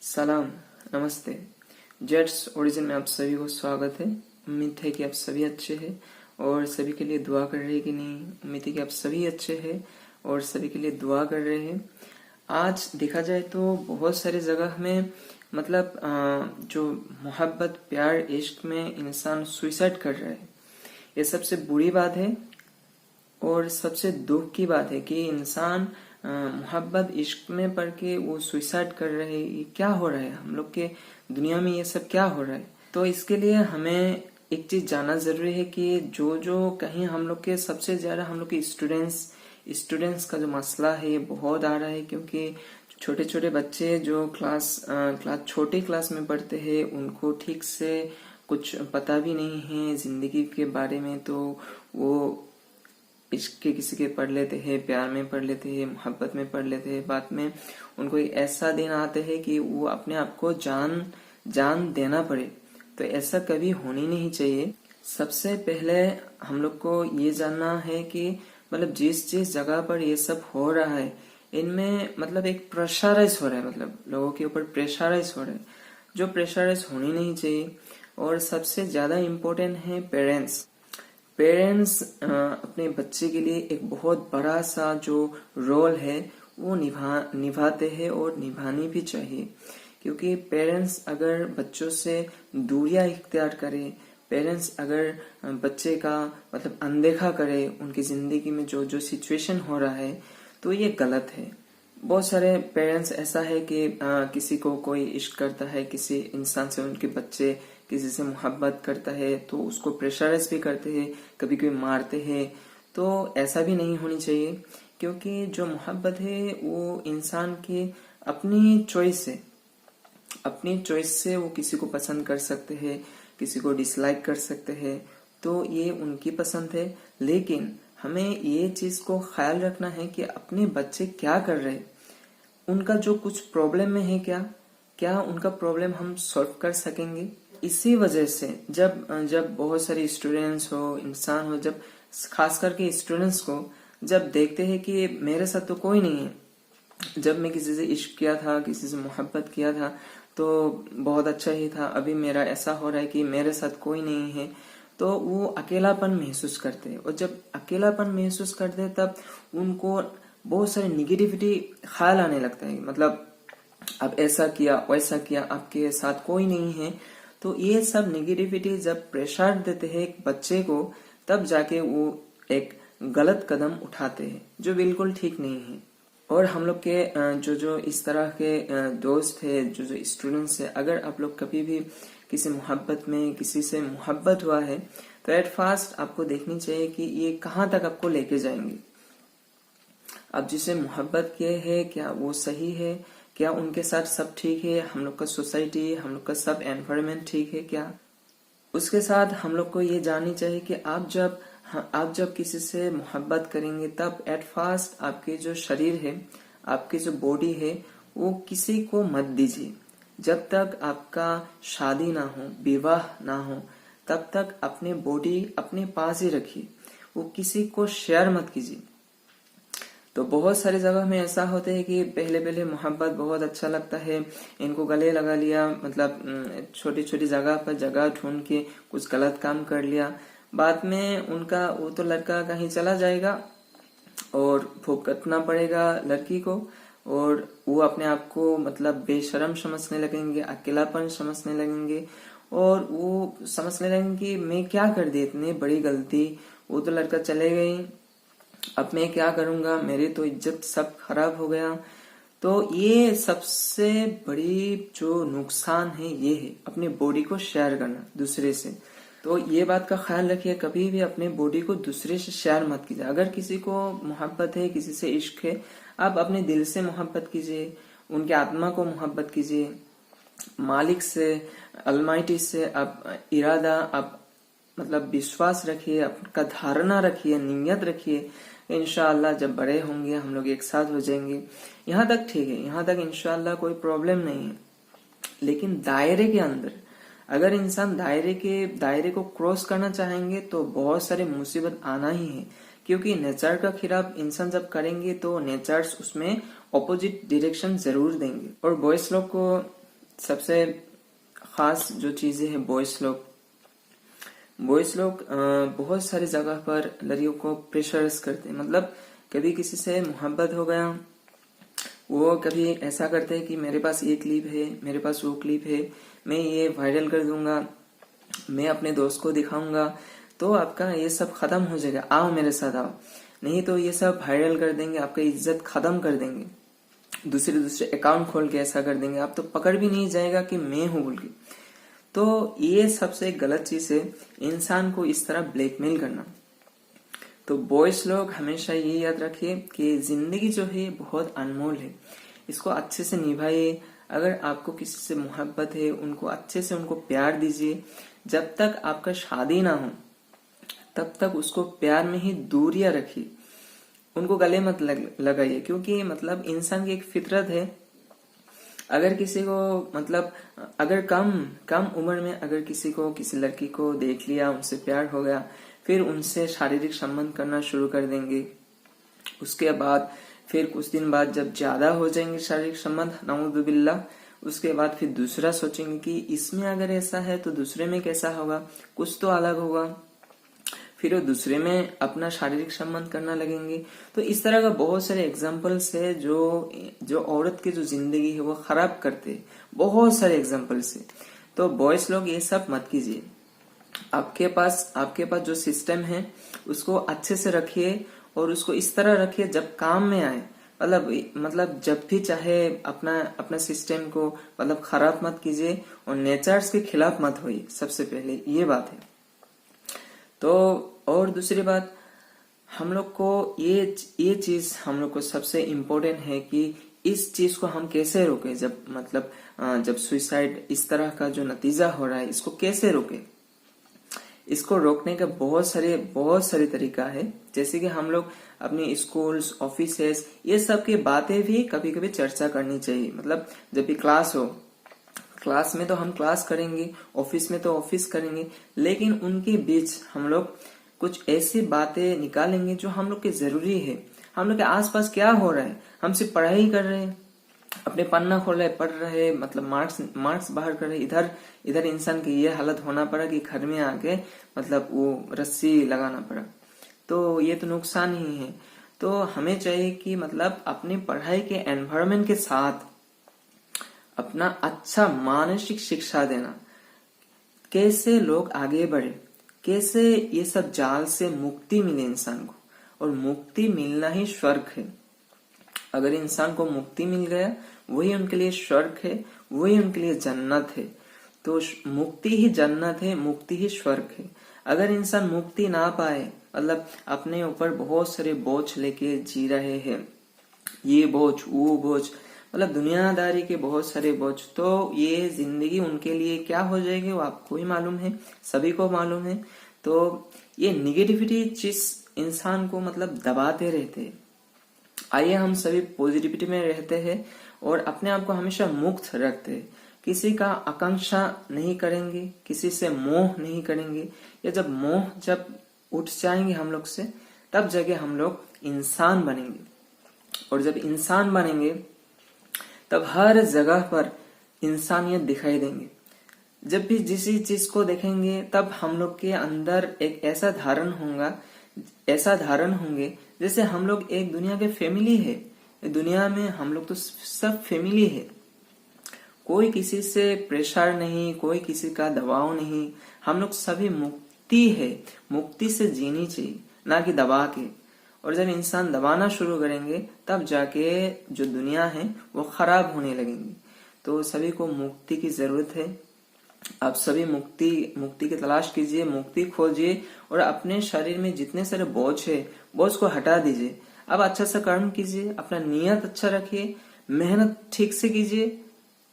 सलाम, नमस्ते। Jets origin में आप सभी को स्वागत है। उम्मीद है कि आप सभी अच्छे हैं और सभी के लिए दुआ कर रहे हैं कि नहीं। उम्मीद है कि आप सभी अच्छे हैं और सभी के लिए दुआ कर रहे हैं। आज देखा जाए तो बहुत सारी जगह में जो मोहब्बत प्यार इश्क में इंसान सुइसाइड कर रहा है, ये सबसे बुरी बात है और सबसे दुख की बात है कि इंसान मोहब्बत इश्क में पड़ के वो सुइसाइड कर रहे हैं। ये क्या हो रहा है हम लोग के दुनिया में, ये सब क्या हो रहा है? तो इसके लिए हमें एक चीज जानना जरूरी है कि जो जो कहीं हम लोग के सबसे ज्यादा हम लोग के स्टूडेंट्स का जो मसला है ये बहुत आ रहा है, क्योंकि छोटे छोटे बच्चे जो छोटे क्लास में पढ़ते हैं उनको ठीक से कुछ पता भी नहीं है जिंदगी के बारे में। तो वो इश्क के किसी के पढ़ लेते हैं, प्यार में पढ़ लेते हैं, मोहब्बत में पढ़ लेते हैं। बाद में उनको एक ऐसा दिन आते हैं कि वो अपने आप को जान देना पड़े। तो ऐसा कभी होनी नहीं चाहिए। सबसे पहले हम लोग को ये जानना है कि जिस जिस जगह पर ये सब हो रहा है इनमें एक प्रेशराइज हो रहा है, लोगों के ऊपर प्रेशराइज हो रहा है, जो प्रेशराइज होनी नहीं चाहिए। और सबसे ज्यादा इम्पोर्टेंट है पेरेंट्स अपने बच्चे के लिए एक बहुत बड़ा सा जो रोल है वो निभाते हैं और निभानी भी चाहिए। क्योंकि पेरेंट्स अगर बच्चों से दूरियां इख्तियार करे, पेरेंट्स अगर बच्चे का अनदेखा करे, उनकी जिंदगी में जो जो सिचुएशन हो रहा है, तो ये गलत है। बहुत सारे पेरेंट्स ऐसा है कि किसी को कोई इश्क करता है, किसी इंसान से उनके बच्चे किसी से मोहब्बत करता है तो उसको प्रेशराइज भी करते हैं, कभी कभी मारते हैं। तो ऐसा भी नहीं होनी चाहिए, क्योंकि जो मोहब्बत है वो इंसान की अपनी चॉइस से वो किसी को पसंद कर सकते हैं, किसी को डिसलाइक कर सकते हैं। तो ये उनकी पसंद है, लेकिन हमें ये चीज को ख्याल रखना है कि अपने बच्चे क्या कर रहे हैं, उनका जो कुछ प्रॉब्लम में है, क्या उनका प्रॉब्लम हम सॉल्व कर सकेंगे। इसी वजह से जब बहुत सारे स्टूडेंट्स हो, इंसान हो, जब खास करके स्टूडेंट्स को जब देखते हैं कि मेरे साथ तो कोई नहीं है, जब मैं किसी से इश्क किया था, किसी से मोहब्बत किया था तो बहुत अच्छा ही था, अभी मेरा ऐसा हो रहा है कि मेरे साथ कोई नहीं है, तो वो अकेलापन महसूस करते हैं। और जब अकेलापन महसूस करते हैं तब उनको बहुत सारे निगेटिविटी ख्याल आने लगता है, अब ऐसा किया वैसा किया, आपके साथ कोई नहीं है। तो ये सब निगेटिविटी जब प्रेशर देते हैं एक बच्चे को, तब जाके वो एक गलत कदम उठाते हैं जो बिल्कुल ठीक नहीं है। और हम लोग के जो इस तरह के दोस्त है, जो स्टूडेंट्स है, अगर आप लोग कभी भी किसी मोहब्बत में किसी से मोहब्बत हुआ है तो एट फास्ट आपको देखनी चाहिए कि ये कहाँ तक आपको लेके जाएंगे। आप जिसे मोहब्बत किए है क्या वो सही है, क्या उनके साथ सब ठीक है, हम लोग का सोसाइटी, हम लोग का सब एनवायरनमेंट ठीक है क्या। उसके साथ हम लोग को ये जाननी चाहिए कि आप जब किसी से मोहब्बत करेंगे तब एट फास्ट आपके जो शरीर है, आपकी जो बॉडी है, वो किसी को मत दीजिए। जब तक आपका शादी ना हो, विवाह ना हो, तब तक अपने बॉडी अपने पास ही रखिए, वो किसी को शेयर मत कीजिए। तो बहुत सारी जगह में ऐसा होता है कि पहले पहले मोहब्बत बहुत अच्छा लगता है, इनको गले लगा लिया, छोटी छोटी जगह पर जगह ढूंढ के कुछ गलत काम कर लिया, बाद में उनका वो तो लड़का कहीं चला जाएगा और भुगतना पड़ेगा लड़की को, और वो अपने आप को बेशर्म समझने लगेंगे, अकेलापन समझने लगेंगे, और वो समझने लगेंगे कि मैं क्या कर दी इतनी बड़ी गलती, वो तो लड़का चले गई, अब मैं क्या करूंगा, मेरी तो इज्जत सब खराब हो गया। तो ये सबसे बड़ी जो नुकसान है ये है अपनी बॉडी को शेयर करना दूसरे से। तो ये बात का ख्याल रखिए, कभी भी अपने बॉडी को दूसरे से शेयर मत कीजिए। अगर किसी को मोहब्बत है, किसी से इश्क है, आप अपने दिल से मोहब्बत कीजिए, उनके आत्मा को मोहब्बत कीजिए, मालिक से, अलमाइटी से आप इरादा, आप विश्वास रखिए, आपका धारणा रखिए, नियत रखिए। इंशाअल्लाह जब बड़े होंगे हम लोग एक साथ हो जाएंगे। यहाँ तक ठीक है, यहाँ तक इंशाअल्लाह कोई प्रॉब्लम नहीं है। लेकिन दायरे के अंदर अगर इंसान दायरे को क्रॉस करना चाहेंगे तो बहुत सारे मुसीबत आना ही है, क्योंकि नेचर का खिलाफ इंसान जब करेंगे तो नेचर्स उसमें ऑपोजिट डायरेक्शन जरूर देंगे। और बॉयज लोग को सबसे खास जो चीजें हैं, बॉयज लोग बहुत सारी जगह पर लड़कियों को प्रेशराइज करते हैं। मतलब कभी किसी से मोहब्बत हो गया, वो कभी ऐसा करते हैं कि मेरे पास ये क्लिप है, मेरे पास वो क्लिप है, मैं ये वायरल कर दूंगा, मैं अपने दोस्त को दिखाऊंगा, तो आपका ये सब खत्म हो जाएगा, आओ मेरे साथ आओ। नहीं तो ये सब वायरल कर देंगे, आपका इज्जत खत्म कर देंगे, दूसरे अकाउंट खोल के ऐसा कर देंगे, आप तो पकड़ भी नहीं जाएगा कि मैं हूं बोल के। तो ये सबसे गलत चीज है, इंसान को इस तरह ब्लैकमेल करना। तो बॉयज लोग हमेशा ये याद रखिए कि जिंदगी जो है बहुत अनमोल है, इसको अच्छे से निभाइए। अगर आपको किसी से मोहब्बत है, उनको अच्छे से उनको प्यार दीजिए। जब तक आपका शादी ना हो तब तक उसको प्यार में ही दूरियां रखिए, उनको गले मत लगाइए, क्योंकि मतलब इंसान की एक फितरत है। अगर किसी को मतलब अगर कम उम्र में अगर किसी लड़की को देख लिया, उनसे प्यार हो गया, फिर उनसे शारीरिक संबंध करना शुरू कर देंगे। उसके बाद फिर कुछ दिन बाद जब ज्यादा हो जाएंगे शारीरिक संबंध, नाउजुबिल्लाह, उसके बाद फिर दूसरा सोचेंगे कि इसमें अगर ऐसा है तो दूसरे में कैसा होगा, कुछ तो अलग होगा, फिर वो दूसरे में अपना शारीरिक संबंध करना लगेंगे। तो इस तरह का बहुत सारे एग्जाम्पल्स है जो औरत की जो जिंदगी है वो खराब करते हैं, बहुत सारे एग्जाम्पल्स है। तो बॉयज लोग ये सब मत कीजिए। आपके पास जो सिस्टम है उसको अच्छे से रखिए, और उसको इस तरह रखिए जब काम में आए। मतलब जब भी चाहे अपना सिस्टम को मतलब खराब मत कीजिए, और नेचर्स के खिलाफ मत होइए, सबसे पहले ये बात है। तो और दूसरी बात, हम लोग को ये चीज हम लोग को सबसे इम्पोर्टेंट है कि इस चीज को हम कैसे रोके। जब सुसाइड इस तरह का जो नतीजा हो रहा है, इसको कैसे रोके। इसको रोकने का बहुत सारे तरीका है। जैसे कि हम लोग अपनी स्कूल्स, ऑफिसेस, ये सब की बातें भी कभी कभी चर्चा करनी चाहिए। मतलब जब भी क्लास हो, क्लास में तो हम क्लास करेंगे, ऑफिस में तो ऑफिस करेंगे, लेकिन उनके बीच हम लोग कुछ ऐसी बातें निकालेंगे जो हम लोग के जरूरी है। हम लोग के आसपास क्या हो रहा है, हम सिर्फ पढ़ाई कर रहे हैं, अपने पन्ना खोल रहे, पढ़ रहे, मतलब मार्क्स बाहर कर रहे, इधर इंसान की ये हालत होना पड़ा कि घर में आके मतलब वो रस्सी लगाना पड़ा। तो ये तो नुकसान ही है। तो हमें चाहिए कि मतलब अपनी पढ़ाई के एनवायरनमेंट के साथ अपना अच्छा मानसिक शिक्षा देना, कैसे लोग आगे बढ़े, कैसे ये सब जाल से मुक्ति मिले इंसान को। और मुक्ति मिलना ही स्वर्ग है। अगर इंसान को मुक्ति मिल गया, वही उनके लिए स्वर्ग है, वही उनके लिए जन्नत है। तो मुक्ति ही जन्नत है, मुक्ति ही स्वर्ग है। अगर इंसान मुक्ति ना पाए, मतलब अपने ऊपर बहुत सारे बोझ लेके जी रहे हैं, ये बोझ वो बोझ, मतलब दुनियादारी के बहुत सारे बोझ, तो ये जिंदगी उनके लिए क्या हो जाएगी वो आपको ही मालूम है, सभी को मालूम है। तो ये निगेटिविटी चीज इंसान को मतलब दबाते रहते हैं। आइए हम सभी पॉजिटिविटी में रहते हैं और अपने आप को हमेशा मुक्त रखते हैं। किसी का आकांक्षा नहीं करेंगे, किसी से मोह नहीं करेंगे। या जब उठ जाएंगे हम लोग से, तब जगह हम लोग इंसान बनेंगे। और जब इंसान बनेंगे तब हर जगह पर इंसानियत दिखाई देंगे। जब भी जिस चीज को देखेंगे तब हम लोग के अंदर एक ऐसा धारण होंगे जैसे हम लोग एक दुनिया के फैमिली है। दुनिया में हम लोग तो सब फैमिली है। कोई किसी से प्रेशर नहीं, कोई किसी का दबाव नहीं। हम लोग सभी मुक्ति है, मुक्ति से जीनी चाहिए, ना कि दबा के। और जब इंसान दबाना शुरू करेंगे तब जाके जो दुनिया है वो खराब होने लगेंगी। तो सभी को मुक्ति की जरूरत है। आप सभी मुक्ति की तलाश कीजिए, मुक्ति खोजिए, और अपने शरीर में जितने सारे बोझ है, बोझ को हटा दीजिए। अब अच्छा सा कर्म कीजिए, अपना नियत अच्छा रखिए, मेहनत ठीक से कीजिए,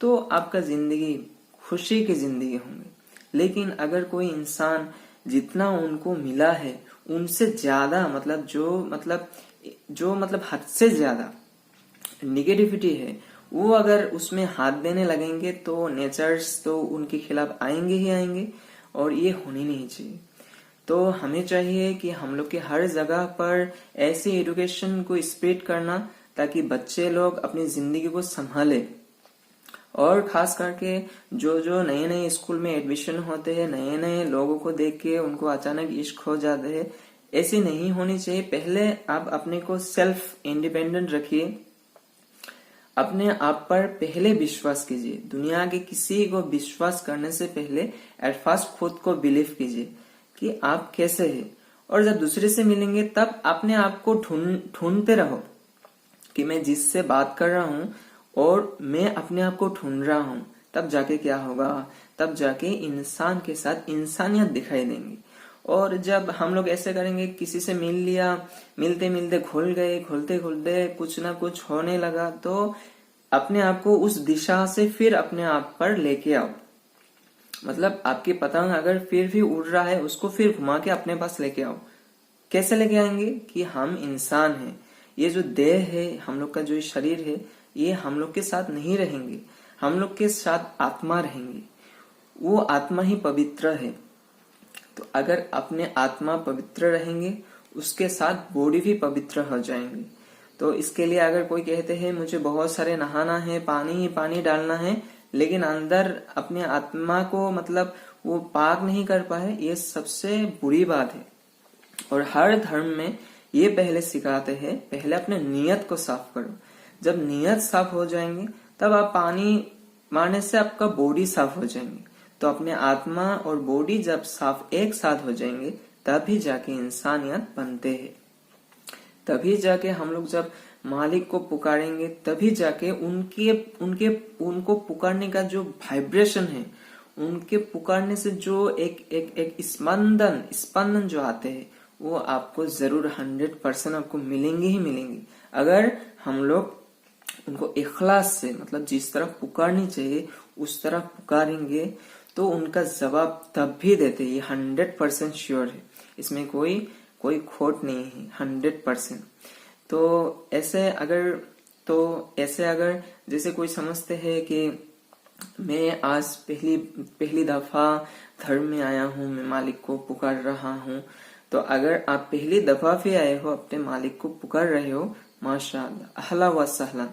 तो आपका जिंदगी खुशी की जिंदगी होंगे। लेकिन अगर कोई इंसान जितना उनको मिला है उनसे ज्यादा जो हद से ज्यादा निगेटिविटी है, वो अगर उसमें हाथ देने लगेंगे तो नेचर्स तो उनके खिलाफ आएंगे ही आएंगे, और ये होनी नहीं चाहिए। तो हमें चाहिए कि हम लोग के हर जगह पर ऐसी एजुकेशन को स्प्रेड करना ताकि बच्चे लोग अपनी जिंदगी को संभाले। और खास करके जो जो नए नए स्कूल में एडमिशन होते हैं, नए नए लोगों को देख के उनको अचानक इश्क हो जाते हैं, ऐसी नहीं होनी चाहिए। पहले आप अपने को सेल्फ इंडिपेंडेंट रखिए, अपने आप पर पहले विश्वास कीजिए। दुनिया के किसी को विश्वास करने से पहले एट फर्स्ट खुद को बिलीव कीजिए कि आप कैसे हैं, और जब दूसरे से मिलेंगे तब अपने आप को ढूंढते रहो कि मैं जिससे बात कर रहा हूं और मैं अपने आप को ढूंढ रहा हूं। तब जाके क्या होगा, तब जाके इंसान के साथ इंसानियत दिखाई देंगी। और जब हम लोग ऐसे करेंगे, किसी से मिल लिया, मिलते मिलते घुल गए, घुलते घुलते कुछ ना कुछ होने लगा, तो अपने आप को उस दिशा से फिर अपने आप पर लेके आओ। मतलब आपकी पतंग अगर फिर भी उड़ रहा है, उसको फिर घुमा के अपने पास लेके आओ। कैसे लेके आएंगे कि हम इंसान हैं, ये जो देह है, हम लोग का जो शरीर है, ये हम लोग के साथ नहीं रहेंगे, हम लोग के साथ आत्मा रहेंगी। वो आत्मा ही पवित्र है। तो अगर अपने आत्मा पवित्र रहेंगे, उसके साथ बॉडी भी पवित्र हो जाएंगी। तो इसके लिए अगर कोई कहते हैं मुझे बहुत सारे नहाना है, पानी ही पानी डालना है, लेकिन अंदर अपने आत्मा को मतलब वो पाक नहीं कर पाए, ये सबसे बुरी बात है। और हर धर्म में ये पहले सिखाते हैं, पहले अपने नियत को साफ करो। जब नियत साफ हो जाएंगे, तब आप पानी मारने से आपका बॉडी साफ हो जाएंगे। तो अपने आत्मा और बॉडी जब साफ एक साथ हो जाएंगे, तभी जाके इंसानियत बनते हैं। तभी जाके हम लोग जब मालिक को पुकारेंगे, तभी जाके उनको पुकारने का जो वाइब्रेशन है, उनके पुकारने से जो एक स्पंदन जो आते हैं, वो आपको जरूर 100% आपको मिलेंगे ही मिलेंगे। अगर हम लोग उनको इखलास से, मतलब जिस तरह पुकारनी चाहिए उस तरह पुकारेंगे, तो उनका जवाब तब भी देते, ये 100% श्योर है, इसमें कोई खोट नहीं है, 100%। तो ऐसे अगर जैसे कोई समझते हैं कि मैं आज पहली दफा धर्म में आया हूँ, मैं मालिक को पुकार रहा हूँ, तो अगर आप पहली दफा भी आए हो, अपने मालिक को पुकार रहे हो, माशाअल्लाह, अहला व सहला,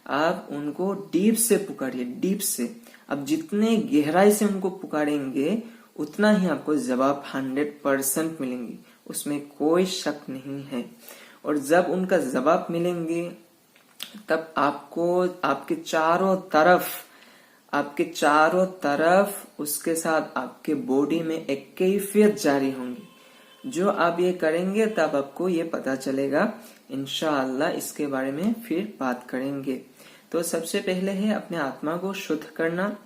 आप उनको डीप से पुकारिए, डीप से। अब जितने गहराई से उनको पुकारेंगे, उतना ही आपको जवाब 100% मिलेंगे, उसमें कोई शक नहीं है। और जब उनका जवाब मिलेंगे, तब आपको आपके चारों तरफ उसके साथ आपके बॉडी में एक कैफियत जारी होंगी। जो आप ये करेंगे, तब आपको ये पता चलेगा। इंशाअल्लाह इसके बारे में फिर बात करेंगे। तो सबसे पहले है अपने आत्मा को शुद्ध करना।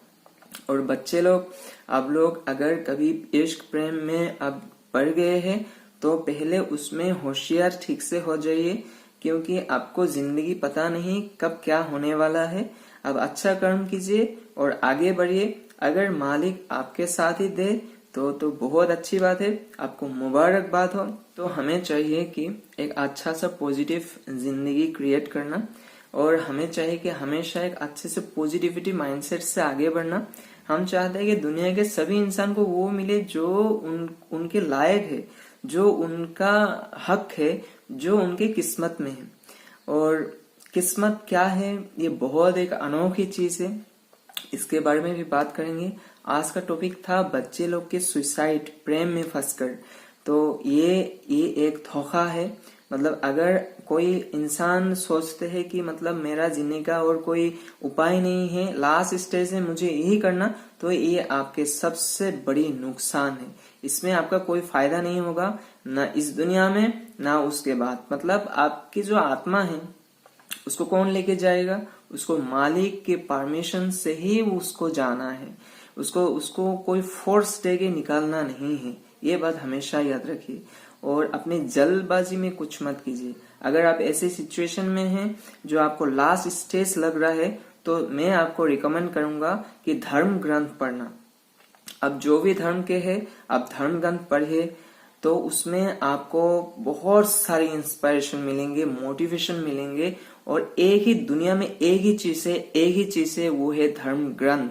और बच्चे लोग, आप लोग अगर कभी इश्क प्रेम में अब पड़ गए हैं, तो पहले उसमें होशियार ठीक से हो जाइए, क्योंकि आपको जिंदगी पता नहीं कब क्या होने वाला है। अब अच्छा कर्म कीजिए और आगे बढ़िए। अगर मालिक आपके साथ ही दे तो बहुत अच्छी बात है, आपको मुबारकबाद हो। तो हमें चाहिए कि एक अच्छा सा पॉजिटिव जिंदगी क्रिएट करना, और हमें चाहिए कि हमेशा एक अच्छे से पॉजिटिविटी माइंडसेट से आगे बढ़ना। हम चाहते हैं कि दुनिया के सभी इंसान को वो मिले जो उनके लायक है, जो उनका हक है, जो उनके किस्मत में है। और किस्मत क्या है, ये बहुत एक अनोखी चीज है, इसके बारे में भी बात करेंगे। आज का टॉपिक था बच्चे लोग के सुसाइड, प्रेम में फंसकर। तो ये एक धोखा है। मतलब अगर कोई इंसान सोचते है कि मतलब मेरा जीने का और कोई उपाय नहीं है, लास्ट स्टेज है, मुझे यही करना, तो ये आपके सबसे बड़ी नुकसान है। इसमें आपका कोई फायदा नहीं होगा, ना इस दुनिया में ना उसके बाद। मतलब आपकी जो आत्मा है, उसको कौन लेके जाएगा? उसको मालिक के परमिशन से ही उसको जाना है। उसको कोई फोर्स दे के निकालना नहीं है। ये बात हमेशा याद रखिए। और अपनी जल्दबाजी में कुछ मत कीजिए। अगर आप ऐसे सिचुएशन में हैं जो आपको लास्ट स्टेज लग रहा है, तो मैं आपको रिकमेंड करूंगा कि धर्म ग्रंथ पढ़ना। अब जो भी धर्म के हैं, आप धर्म ग्रंथ पढ़िए, तो उसमें आपको बहुत सारी इंस्पिरेशन मिलेंगे, मोटिवेशन मिलेंगे। और एक ही दुनिया में एक ही चीज है, वो है धर्म ग्रंथ।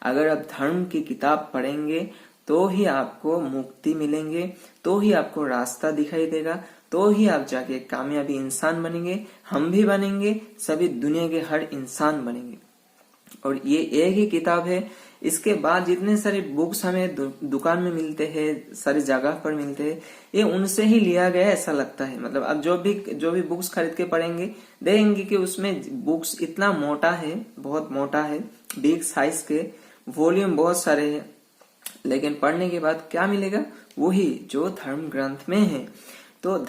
अगर आप धर्म की किताब पढ़ेंगे, तो ही आपको मुक्ति मिलेंगे, तो ही आपको रास्ता दिखाई देगा, तो ही आप जाके कामयाबी इंसान बनेंगे। हम भी बनेंगे, सभी दुनिया के हर इंसान बनेंगे। और ये एक ही किताब है। इसके बाद जितने सारे बुक्स हमें दुकान में मिलते हैं, सारी जगह पर मिलते हैं, ये उनसे ही लिया गया ऐसा लगता है। मतलब आप जो भी बुक्स खरीद के पढ़ेंगे देखेंगे कि उसमें बुक्स इतना मोटा है, बहुत मोटा है, बिग साइज के, वॉल्यूम बहुत सारे हैं, लेकिन पढ़ने के बाद क्या मिलेगा? वही जो धर्म ग्रंथ में है। तो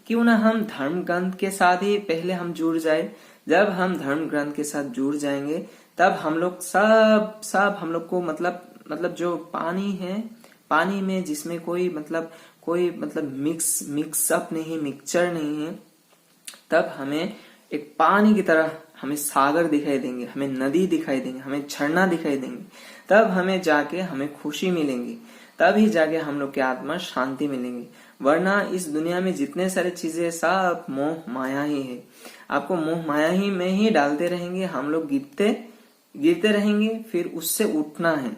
क्यों ना हम धर्म ग्रंथ के साथ ही पहले हम जुड़ जाए। जब हम धर्म ग्रंथ के साथ जुड़ जाएंगे तब हम लोग सब हम लोग को मतलब जो पानी है, पानी में जिसमें कोई मिक्सअप नहीं, मिक्सचर नहीं है, तब हमें एक पानी की तरह हमें सागर दिखाई देंगे, हमें नदी दिखाई देंगे, हमें झरना दिखाई देंगे। तब हमें जाके हमें खुशी मिलेंगी, तभी जाके हम लोग की आत्मा शांति मिलेंगी। वरना इस दुनिया में जितने सारे चीजें सब मोह माया ही है। आपको मोह माया ही में ही डालते रहेंगे। हम लोग गिरते रहेंगे, फिर उससे उठना है।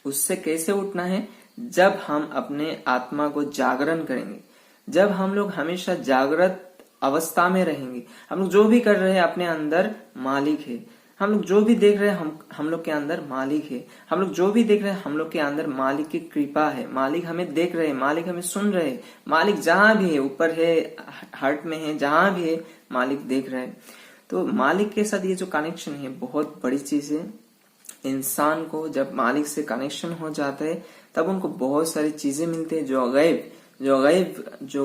उससे कैसे उठना है? जब हम अपने आत्मा को जागरण करेंगे, जब हम लोग हमेशा जागृत अवस्था में रहेंगे। हम लोग जो भी कर रहे हैं अपने अंदर मालिक है। हम लोग जो भी देख रहे हैं हम लोग के अंदर मालिक है। हम लोग जो भी देख रहे हैं हम लोग के अंदर मालिक की कृपा है। मालिक हमें देख रहे हैं, मालिक हमें सुन रहे हैं। मालिक जहां भी है, ऊपर है, हार्ट में है, जहां भी है, मालिक देख रहे हैं। तो मालिक के साथ ये जो कनेक्शन है बहुत बड़ी चीज है। इंसान को जब मालिक से कनेक्शन हो जाता है तब उनको बहुत सारी चीजें मिलती है जो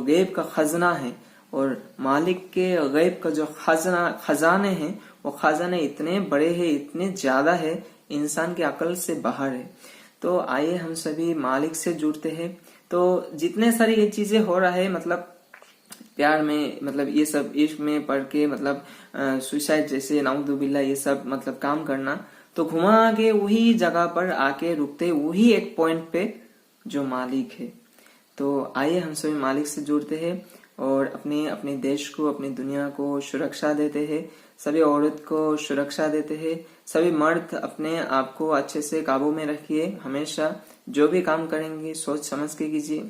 गैब का खजाना है। और मालिक के गैब का जो खजाने हैं, वो खजाने इतने बड़े हैं, इतने ज्यादा है, इंसान की अकल से बाहर है। तो आइए हम सभी मालिक से जुड़ते हैं। तो जितने सारी ये चीजें हो रहा है, मतलब प्यार में, मतलब ये सब इश्क में पढ़ के, मतलब सुसाइड जैसे नाउजुबिल्ला ये सब मतलब काम करना, तो घुमा के वही जगह पर आके रुकते, वही एक पॉइंट पे जो मालिक है। तो आइए हम सभी मालिक से जुड़ते हैं और अपने देश को, अपनी दुनिया को सुरक्षा देते हैं। सभी औरत को सुरक्षा देते हैं। सभी मर्द अपने आप को अच्छे से काबू में रखिए। हमेशा जो भी काम करेंगे सोच समझ के कीजिए,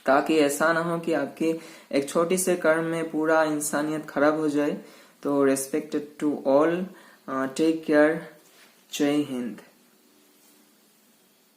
ताकि ऐसा ना हो कि आपके एक छोटी से कर्म में पूरा इंसानियत खराब हो जाए। तो respected to all, take care, जय हिंद।